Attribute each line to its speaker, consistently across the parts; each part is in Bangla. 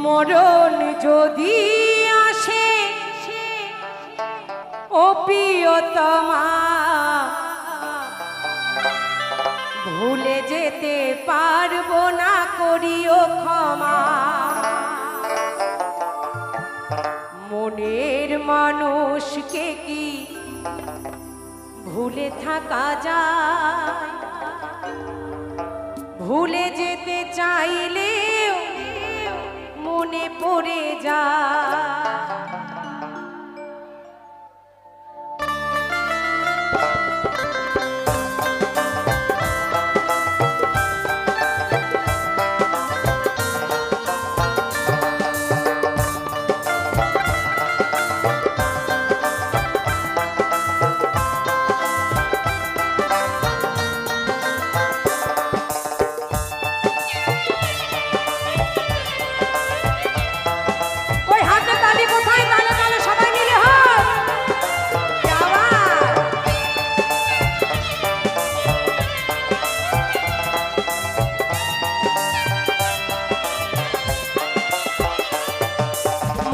Speaker 1: মরণ যদি আসে ও প্রিয়তমা, ভুলে যেতে পারবো না, করিও ক্ষমা। মনের মানুষকে কি ভুলে থাকা যায়? ভুলে যেতে চাইলেও মনে পড়ে যায়।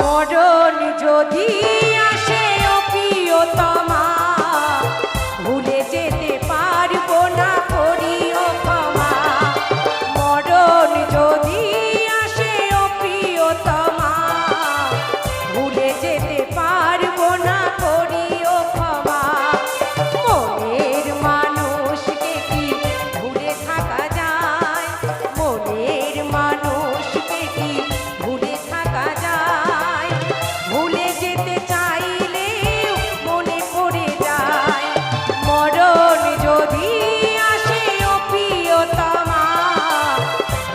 Speaker 1: মরণ যদি আসে ও প্রিয়তমা, ভুলে যেতে পারবো না, করিও ক্ষমা। মরণ যদি আসে ও প্রিয়তমা, ভুলে যেতে পারবো না, করিও ক্ষমা। মনের মানুষকে কি ভুলে থাকা যায়? মনের মানুষকে কি ভুলে থাকা যায়? ভুলে যেতে চাইলেও মনে পড়ে যায়। মরণ যদি আসে ও প্রিয়তমা,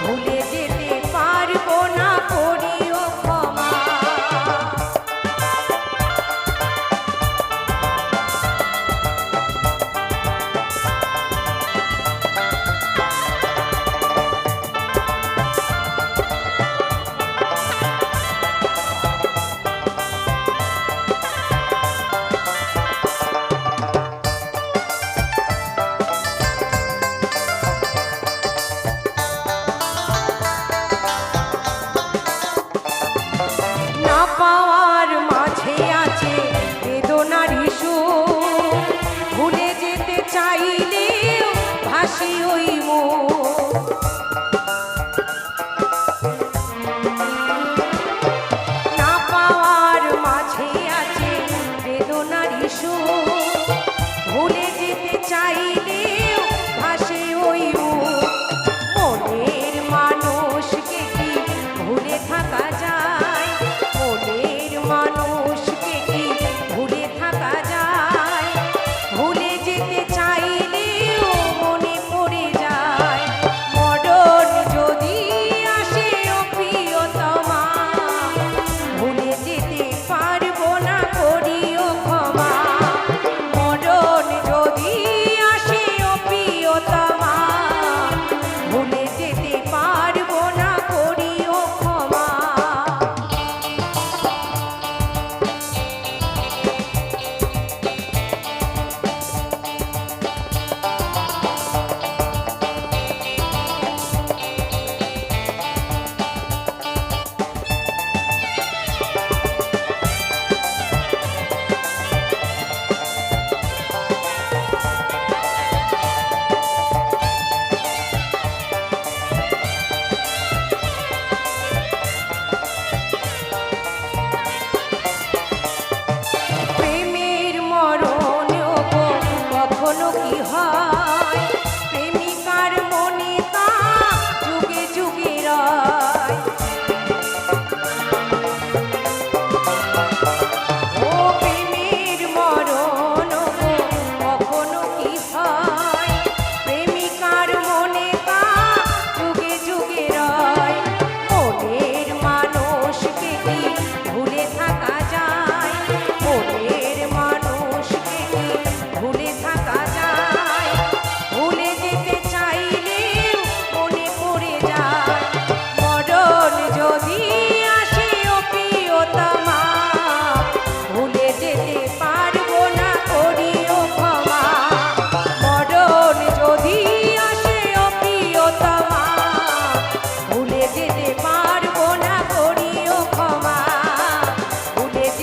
Speaker 1: ভুলে যেতে পারবো না, করিও ক্ষমা। না পাওয়ার মাঝে আছে বেদনার সুর, ভুলে যেতে চাইলেও ভাসি ওই মুখ। না পাওয়ার মাঝে আছে বেদনার সুর, ভুলে যেতে চাইলেও ভাসে ওই মুখ। মনের মানুষকে কি ভুলে থাকা যায়? মনের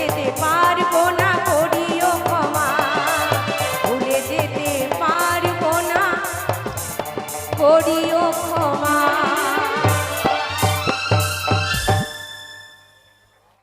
Speaker 1: যেতে পারবো না, করিও ক্ষমা। ভুলে যেতে পারবো না, করিও ক্ষমা।